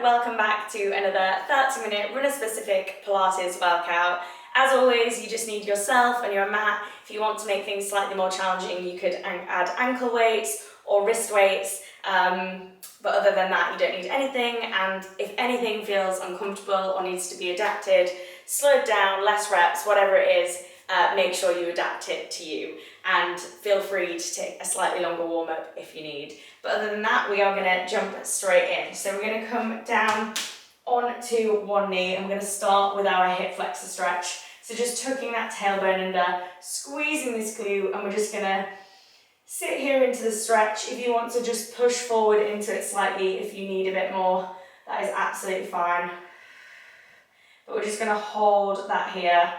welcome back to another 30-minute runner-specific Pilates workout. As always, you just need yourself and your mat. If you want to make things slightly more challenging, you could add ankle weights or wrist weights, but other than that, you don't need anything. And if anything feels uncomfortable or needs to be adapted, slowed down, less reps, whatever it is, make sure you adapt it to you. And feel free to take a slightly longer warm-up if you need. But other than that, we are going to jump straight in. So we're going to come down onto one knee, and we're going to start with our hip flexor stretch. So just tucking that tailbone under, squeezing this glute, and we're just going to sit here into the stretch. If you want to just push forward into it slightly, if you need a bit more, that is absolutely fine. But we're just going to hold that here.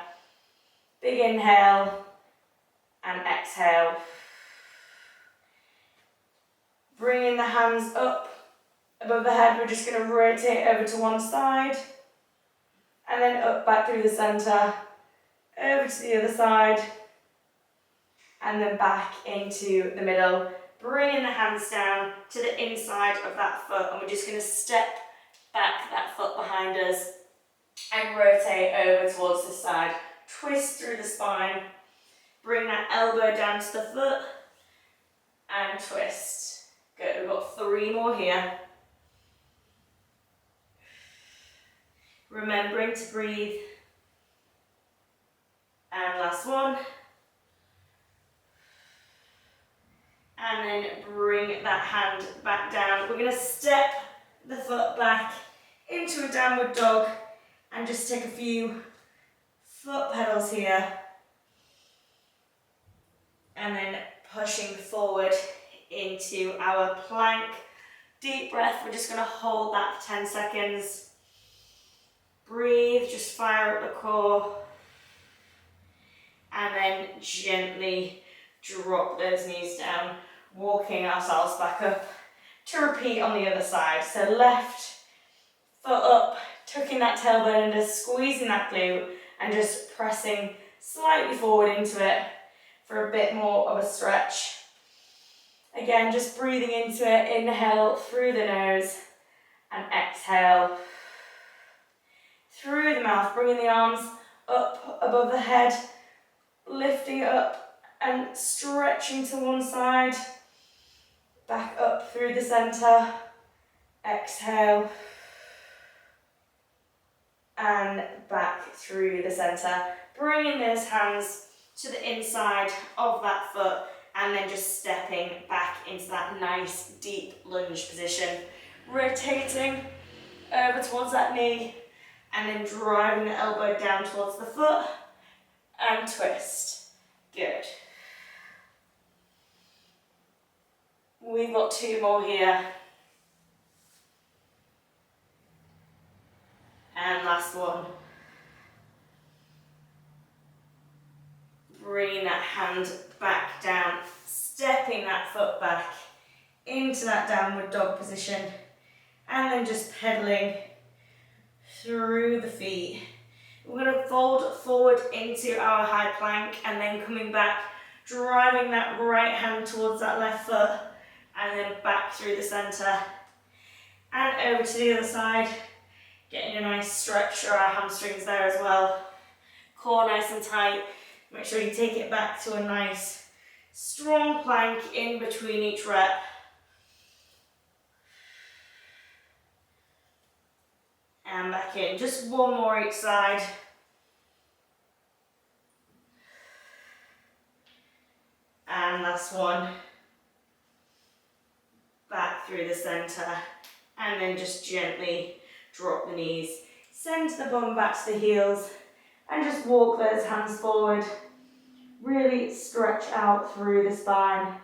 Big inhale and exhale. Bringing the hands up above the head, we're just going to rotate over to one side and then up back through the centre, over to the other side and then back into the middle. Bringing the hands down to the inside of that foot, and we're just going to step back that foot behind us and rotate over towards this side. Twist through the spine, bring that elbow down to the foot and twist. Good, we've got 3 more here. Remembering to breathe. And last one. And then bring that hand back down. We're going to step the foot back into a downward dog and just take a few foot pedals here. And then pushing forward into our plank. Deep breath, we're just going to hold that for 10 seconds. Breathe, just fire up the core. And then gently drop those knees down, walking ourselves back up to repeat on the other side. So left foot up, tucking that tailbone under, squeezing that glute, and just pressing slightly forward into it for a bit more of a stretch. Again, just breathing into it, inhale through the nose and exhale through the mouth, bringing the arms up above the head, lifting it up and stretching to one side, back up through the centre, exhale, and back through the centre. Bringing those hands to the inside of that foot, and then just stepping back into that nice deep lunge position. Rotating over towards that knee, and then driving the elbow down towards the foot, and twist. Good. We've got 2 more here. And last one. Bringing that hand back down, stepping that foot back into that downward dog position, and then just pedaling through the feet. We're going to fold forward into our high plank, and then coming back, driving that right hand towards that left foot, and then back through the centre and over to the other side, getting a nice stretch for our hamstrings there as well. Core nice and tight. Make sure you take it back to a nice strong plank in between each rep. And back in. Just 1 more each side. And last one. Back through the centre. And then just gently drop the knees. Send the bum back to the heels. And just walk those hands forward. Really stretch out through the spine.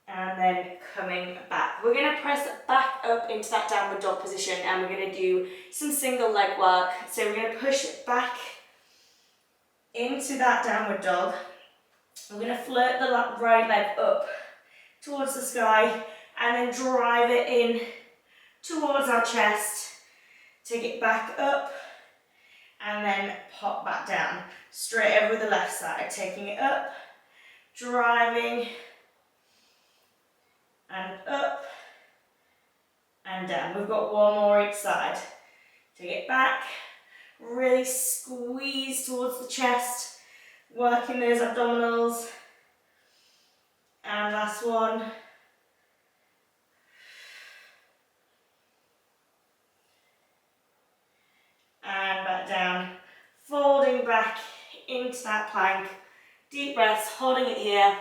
And then coming back. We're going to press back up into that downward dog position, and we're going to do some single leg work. So we're going to push back into that downward dog. We're going to flirt the right leg up towards the sky and then drive it in towards our chest. Take it back up and then pop back down. Straight over the left side, taking it up, driving and up and down. We've got one more each side. Take it back, really squeeze towards the chest, working those abdominals. And last one. And back down, folding back into that plank. Deep breaths, holding it here.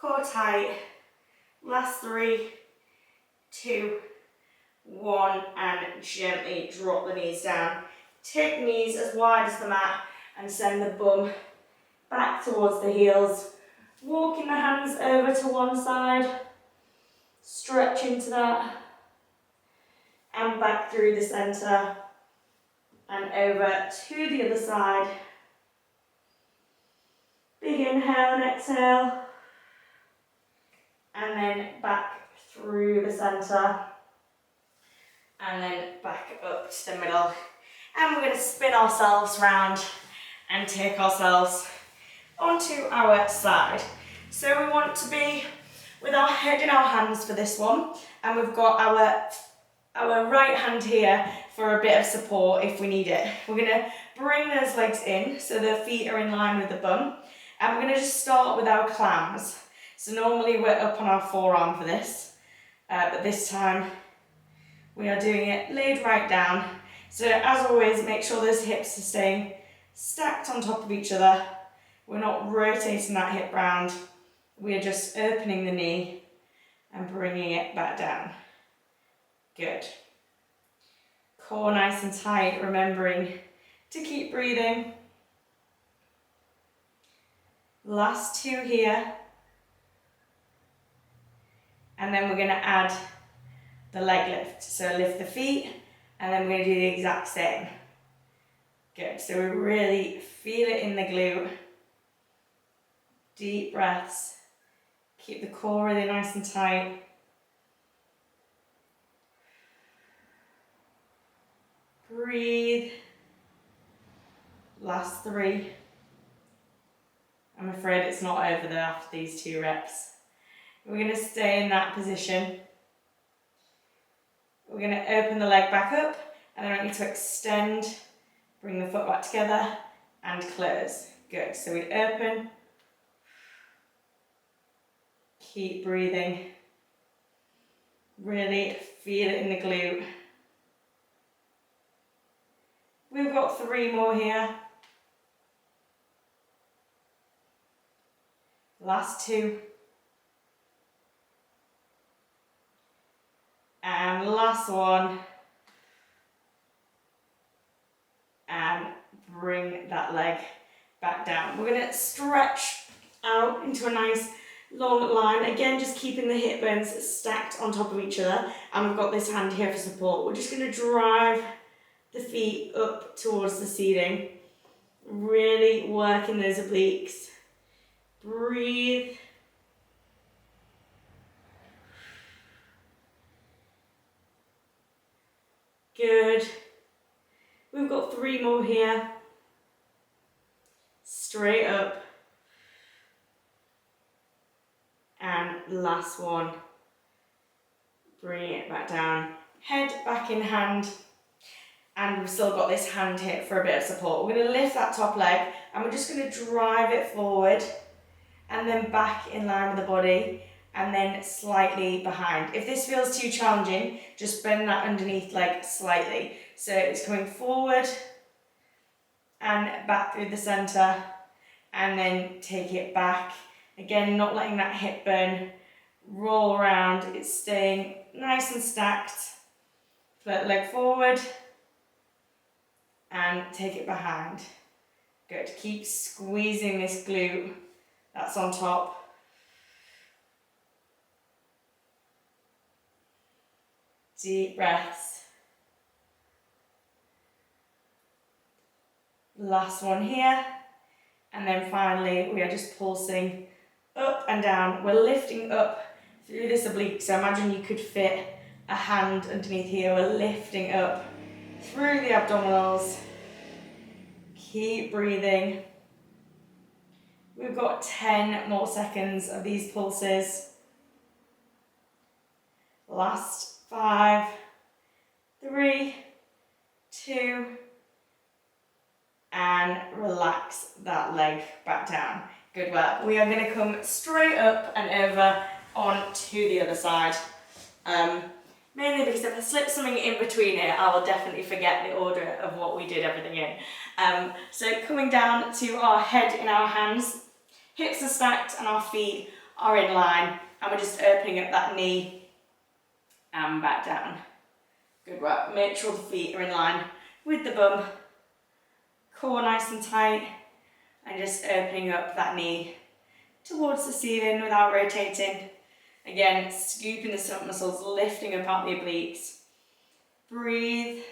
Core tight. Last 3, 2, 1, and gently drop the knees down. Take the knees as wide as the mat and send the bum back towards the heels. Walking the hands over to one side, stretch into that, and back through the centre, and over to the other side. Big inhale and exhale, and then back through the centre, and then back up to the middle. And we're going to spin ourselves round and take ourselves onto our side. So we want to be with our head in our hands for this one, and we've got our right hand here for a bit of support if we need it. We're going to bring those legs in so the feet are in line with the bum, and we're going to just start with our clams. So normally we're up on our forearm for this, but this time we are doing it laid right down. So as always, make sure those hips are staying stacked on top of each other. We're not rotating that hip round. We are just opening the knee and bringing it back down. Good. Core nice and tight, remembering to keep breathing. Last 2 here. And then we're going to add the leg lift. So lift the feet, and then we're going to do the exact same. Good. So we really feel it in the glute. Deep breaths. Keep the core really nice and tight. Breathe. Last 3. I'm afraid it's not over there after these 2 reps. We're going to stay in that position. We're going to open the leg back up, and then I want you to extend, bring the foot back together, and close. Good. So we open. Keep breathing. Really feel it in the glute. We've got 3 more here. Last 2. And last one. And bring that leg back down. We're going to stretch out into a nice long line. Again, just keeping the hip bones stacked on top of each other. And we've got this hand here for support. We're just going to drive the feet up towards the ceiling. Really working those obliques. Breathe. Good. We've got 3 more here. Straight up. And last one. Bring it back down. Head back in hand. And we've still got this hand here for a bit of support. We're going to lift that top leg, and we're just going to drive it forward and then back in line with the body, and then slightly behind. If this feels too challenging, just bend that underneath leg slightly. So it's coming forward and back through the centre, and then take it back. Again, not letting that hip bone roll around. It's staying nice and stacked. Float the leg forward and take it behind. Good. Keep squeezing this glute that's on top. Deep breaths. Last one here. And then finally, we are just pulsing up and down. We're lifting up through this oblique. So imagine you could fit a hand underneath here. We're lifting up through the abdominals. Keep breathing. We've got 10 more seconds of these pulses. Last 5, 3, 2, and relax that leg back down. Good work. We are going to come straight up and over on to the other side. Mainly because if I slip something in between it, I will definitely forget the order of what we did everything in. So coming down to our head in our hands, hips are stacked and our feet are in line, and we're just opening up that knee and back down. Good work. Make sure the feet are in line with the bum, core nice and tight, and just opening up that knee towards the ceiling without rotating. Again, scooping the stomach muscles, lifting up out the obliques. Breathe.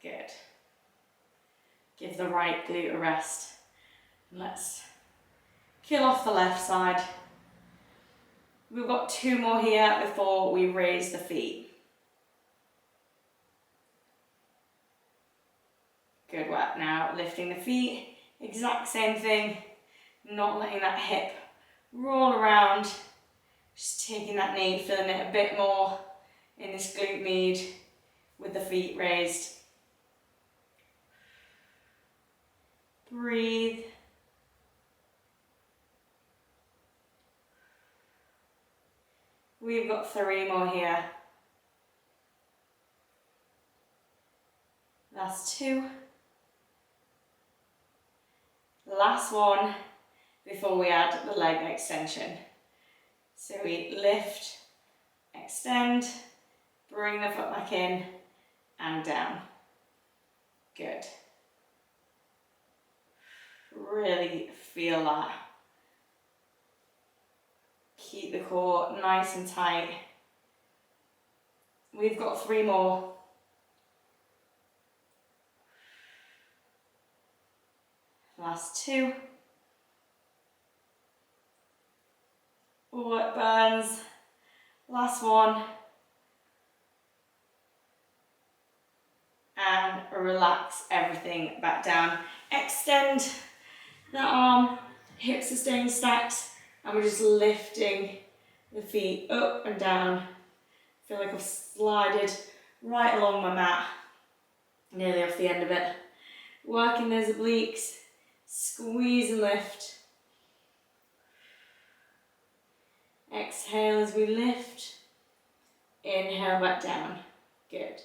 Good. Give the right glute a rest. Let's kill off the left side. We've got 2 more here before we raise the feet. Good work. Now lifting the feet, exact same thing. Not letting that hip roll around, just taking that knee, feeling it a bit more in this glute med with the feet raised. Breathe. We've got 3 more here. Last 2. Last one before we add the leg extension. So we lift, extend, bring the foot back in and down. Good. Really feel that. Keep the core nice and tight. We've got 3 more. Last 2. Oh, it burns. Last one. And relax everything back down. Extend the arm, hips are staying stacked, and we're just lifting the feet up and down. Feel like I've slided right along my mat, nearly off the end of it. Working those obliques, squeeze and lift. Exhale as we lift, inhale back down. Good.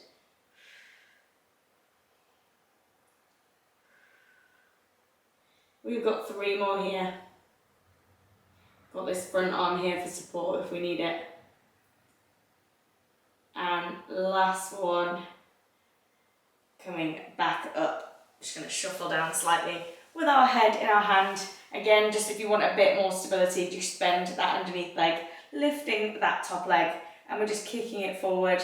We've got 3 more here. Got this front arm here for support if we need it. And last one, coming back up. Just going to shuffle down slightly with our head in our hand. Again, just if you want a bit more stability, just bend that underneath leg, lifting that top leg, and we're just kicking it forward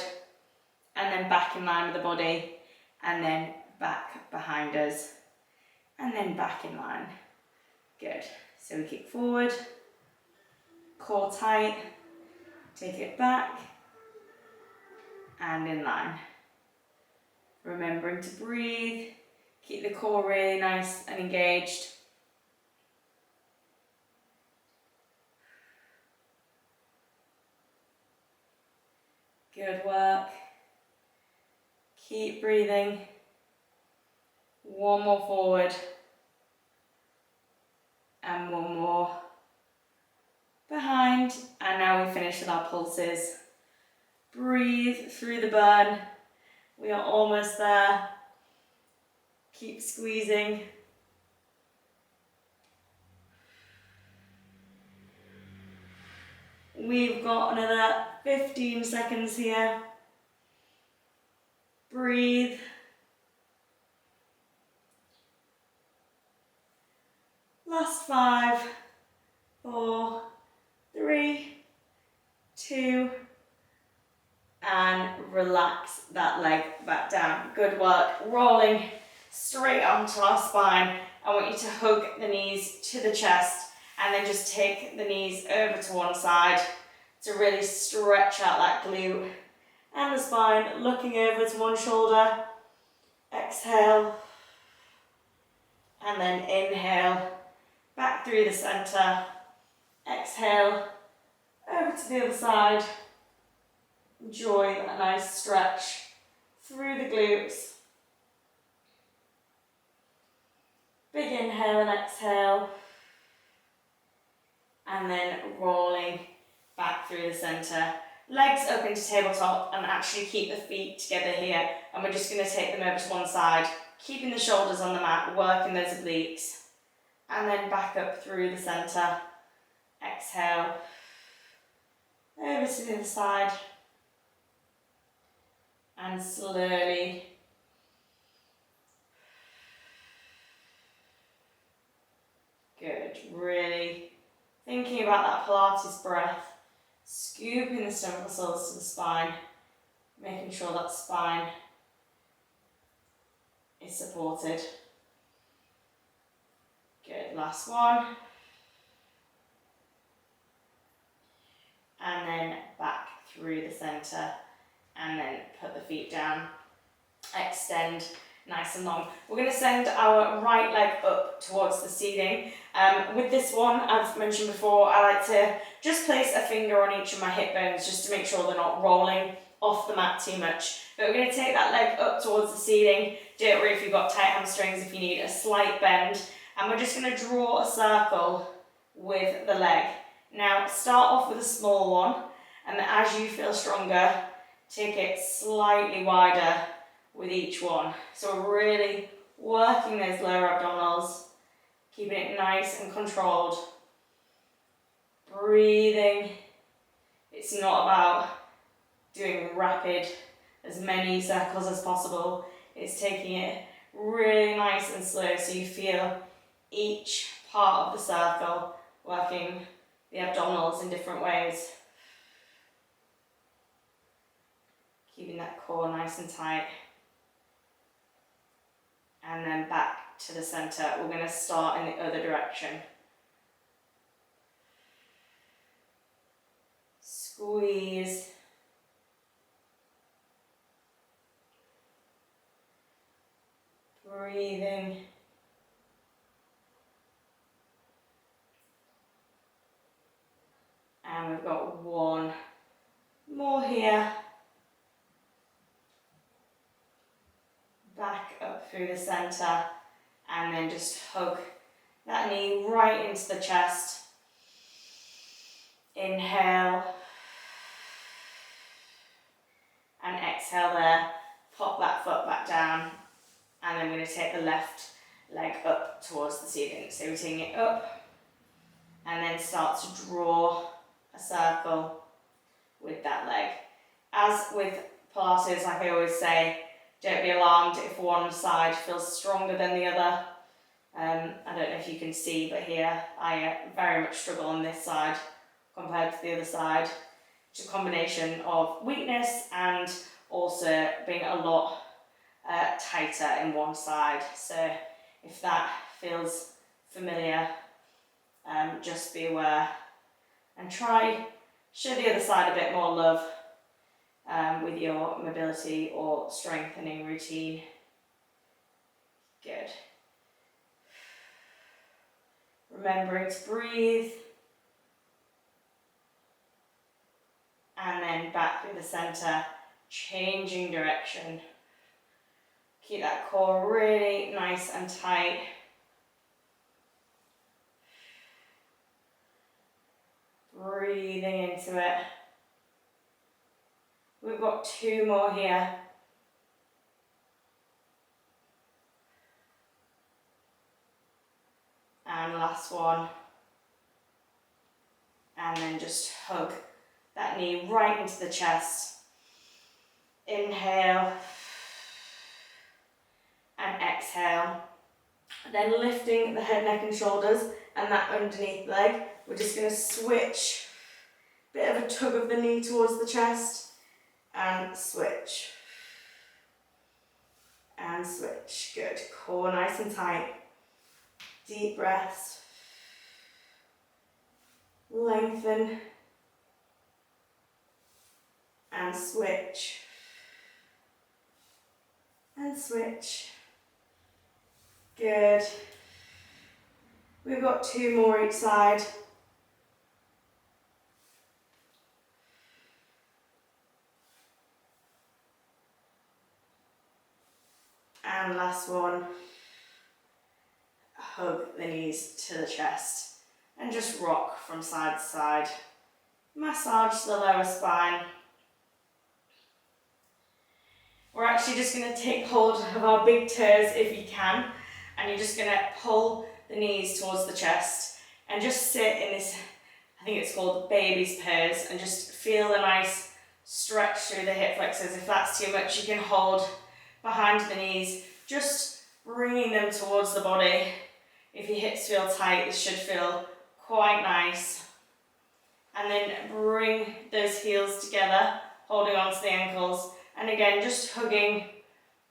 and then back in line with the body, and then back behind us, and then back in line. Good. So we kick forward, core tight, take it back, and in line. Remembering to breathe, keep the core really nice and engaged. Good work. Keep breathing. 1 more forward. And 1 more behind. And now we finish with our pulses. Breathe through the burn. We are almost there. Keep squeezing. We've got another 15 seconds here. Breathe. Last 5, 4, 3, 2, and relax that leg back down. Good work. Rolling straight onto our spine. I want you to hug the knees to the chest and then just take the knees over to one side to really stretch out that glute and the spine, looking over to one shoulder. Exhale. And then inhale. Back through the center. Exhale. to the other side. Enjoy that nice stretch through the glutes. Big inhale and exhale. And then rolling back through the centre. Legs up into tabletop and actually keep the feet together here. And we're just going to take them over to one side, keeping the shoulders on the mat, working those obliques. And then back up through the centre. Exhale. Over to the other side. And slowly good, really thinking about that Pilates breath, scooping the stomach muscles to the spine, making sure that spine is supported. Good, last one. And then back through the centre, and then put the feet down, extend nice and long. We're going to send our right leg up towards the ceiling. With this one, I've mentioned before, I like to just place a finger on each of my hip bones just to make sure they're not rolling off the mat too much. But we're going to take that leg up towards the ceiling. Don't worry if you've got tight hamstrings, if you need a slight bend. And we're just going to draw a circle with the leg. Now start off with a small one, and then as you feel stronger, take it slightly wider with each one. So we're really working those lower abdominals, keeping it nice and controlled. Breathing. It's not about doing rapid, as many circles as possible. It's taking it really nice and slow so you feel each part of the circle working the abdominals in different ways. Keeping that core nice and tight. And then back to the centre. We're going to start in the other direction. Squeeze. Breathing. And we've got one more here. Back up through the centre, and then just hug that knee right into the chest. Inhale. And exhale there. Pop that foot back down. And then we're going to take the left leg up towards the ceiling. So we're taking it up, and then start to draw a circle with that leg. As with Pilates, like I always say, don't be alarmed if one side feels stronger than the other. I don't know if you can see, but here I very much struggle on this side compared to the other side. It's a combination of weakness and also being a lot tighter in one side. So if that feels familiar, just be aware and show the other side a bit more love with your mobility or strengthening routine. Good. Remembering to breathe. And then back through the centre, changing direction. Keep that core really nice and tight. Breathing into it. We've got two more here. And last one. And then just hug that knee right into the chest. Inhale. And exhale. Then lifting the head, neck and shoulders and that underneath leg. We're just going to switch. Bit of a tug of the knee towards the chest. And switch. And switch. Good. Core nice and tight. Deep breaths. Lengthen. And switch. And switch. Good. We've got two more each side. And last one. Hug the knees to the chest and just rock from side to side. Massage the lower spine. We're actually just going to take hold of our big toes if you can, and you're just going to pull the knees towards the chest and just sit in this, I think it's called baby's pose, and just feel a nice stretch through the hip flexors. If that's too much, you can hold behind the knees, just bringing them towards the body. If your hips feel tight, this should feel quite nice. And then bring those heels together, holding onto the ankles. And again, just hugging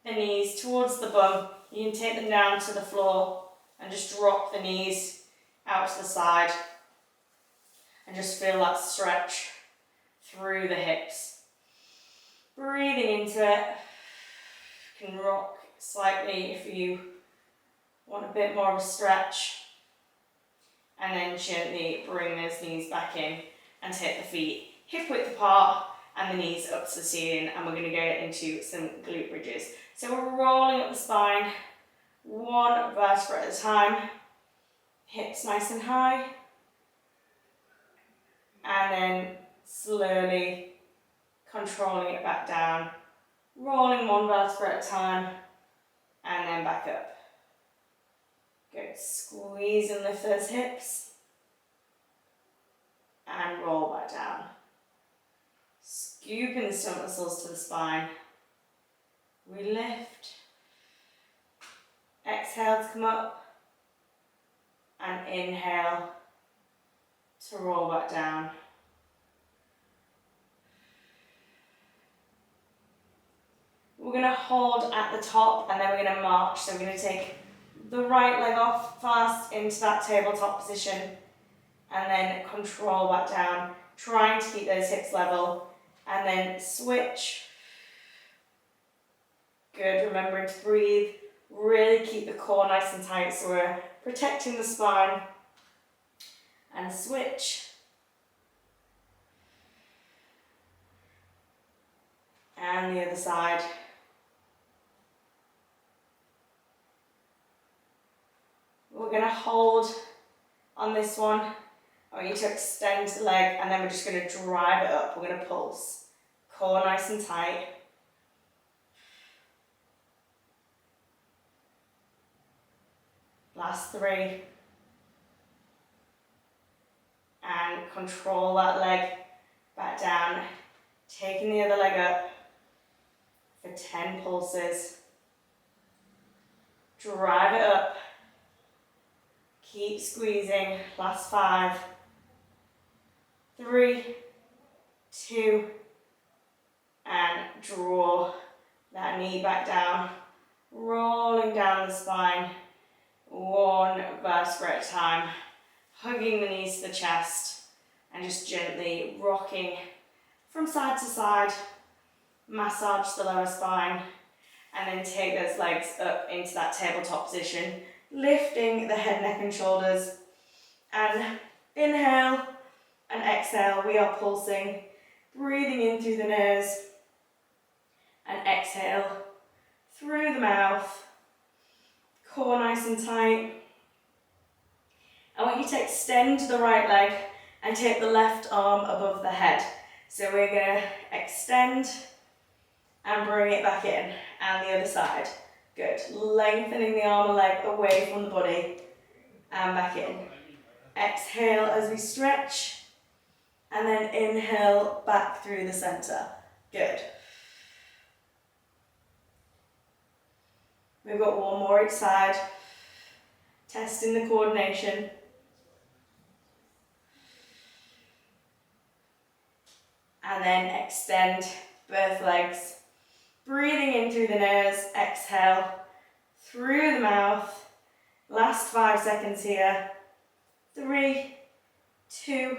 the knees towards the bum. You can take them down to the floor and just drop the knees out to the side. And just feel that stretch through the hips. Breathing into it. You can rock slightly if you want a bit more of a stretch. And then gently bring those knees back in and take the feet hip width apart and the knees up to the ceiling, and we're going to go into some glute bridges. So we're rolling up the spine, one vertebra at a time, hips nice and high, and then slowly controlling it back down, rolling one vertebra at a time, and then back up. Good, squeeze and lift those hips, and roll back down. Scooping the stomach muscles to the spine. We lift. Exhale to come up. And inhale to roll back down. We're going to hold at the top, and then we're going to march. So we're going to take the right leg off fast into that tabletop position, and then control back down, trying to keep those hips level, and then switch. Good, remembering to breathe, really keep the core nice and tight so we're protecting the spine, and switch. And the other side. We're going to hold on this one. I want you to extend the leg, and then we're just going to drive it up. We're going to pulse. Core nice and tight. Last three. And control that leg back down. Taking the other leg up for 10 pulses. Drive it up. Keep squeezing. Last 5. 3, 2, and draw that knee back down, rolling down the spine, one vertebra at a time, hugging the knees to the chest, and just gently rocking from side to side. Massage the lower spine, and then take those legs up into that tabletop position, lifting the head, neck, and shoulders, and inhale. And exhale, we are pulsing, breathing in through the nose, and exhale through the mouth, core nice and tight. I want you to extend the right leg and take the left arm above the head. So we're going to extend and bring it back in, and the other side. Good, lengthening the arm and leg away from the body, and back in. Exhale as we stretch. And then inhale back through the center. Good. We've got one more each side. Testing the coordination. And then extend both legs. Breathing in through the nose. Exhale through the mouth. Last 5 seconds here. 3, 2,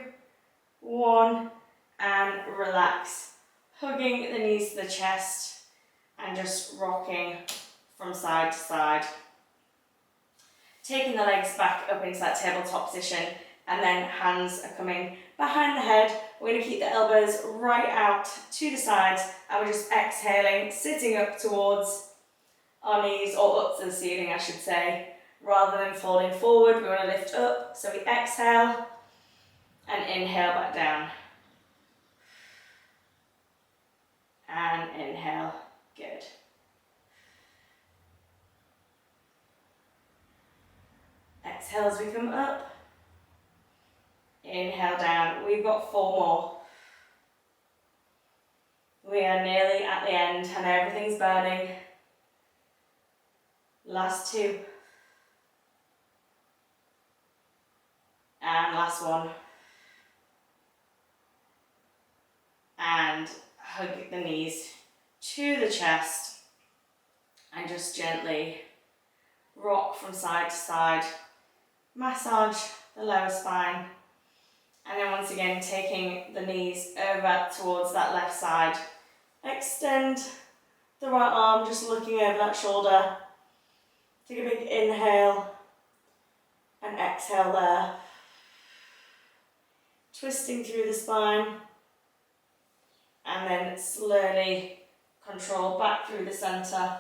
1, and relax. Hugging the knees to the chest and just rocking from side to side. Taking the legs back up into that tabletop position, and then hands are coming behind the head. We're going to keep the elbows right out to the sides, and we're just exhaling, sitting up towards our knees, or up to the ceiling I should say, rather than folding forward. We want to lift up, so we exhale and inhale back down. And inhale, good. Exhale as we come up. Inhale down. We've got 4 more. We are nearly at the end and everything's burning. Last 2. And last 1. And hug the knees to the chest and just gently rock from side to side. Massage the lower spine. And then once again, taking the knees over towards that left side. Extend the right arm, just looking over that shoulder. Take a big inhale and exhale there. Twisting through the spine. And then slowly control back through the centre.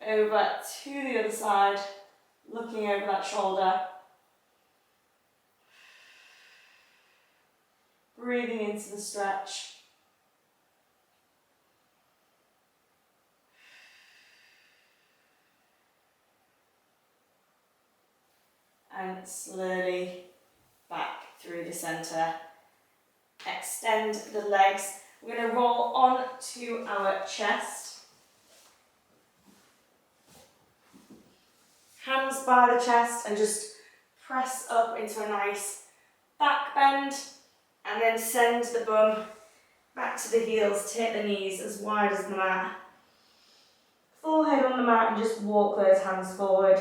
Over to the other side, looking over that shoulder. Breathing into the stretch. And slowly back through the centre. Extend the legs. We're going to roll on to our chest. Hands by the chest and just press up into a nice back bend. And then send the bum back to the heels. Take the knees as wide as the mat. Forehead on the mat and just walk those hands forward.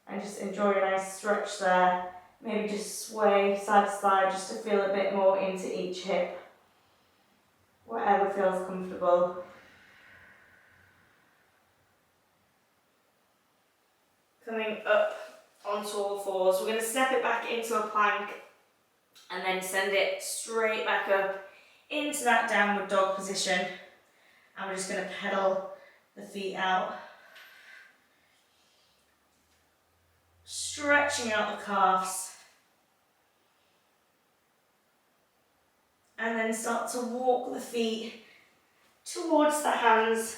And just enjoy a nice stretch there. Maybe just sway side to side just to feel a bit more into each hip. Whatever feels comfortable. Coming up onto all fours. We're going to step it back into a plank and then send it straight back up into that downward dog position. And we're just going to pedal the feet out. Stretching out the calves. And then start to walk the feet towards the hands,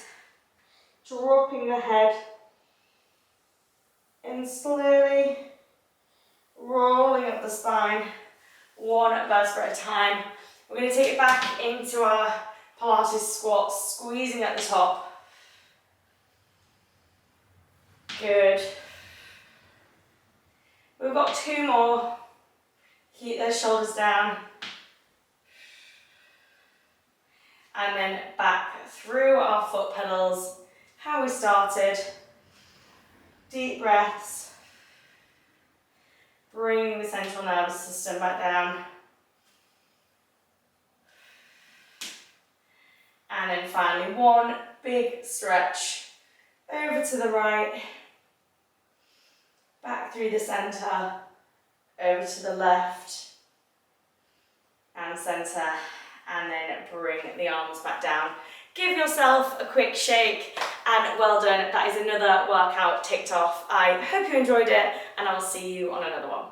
dropping the head, and slowly rolling up the spine, 1 vertebra at a time. We're going to take it back into our Pilates squats, squeezing at the top. Good. We've got 2 more. Keep those shoulders down. And then back through our foot pedals, how we started. Deep breaths. Bringing the central nervous system back down. And then finally 1 big stretch. Over to the right. Back through the centre. Over to the left. And centre. And then bring the arms back down. Give yourself a quick shake and well done. That is another workout ticked off. I hope you enjoyed it and I'll see you on another one.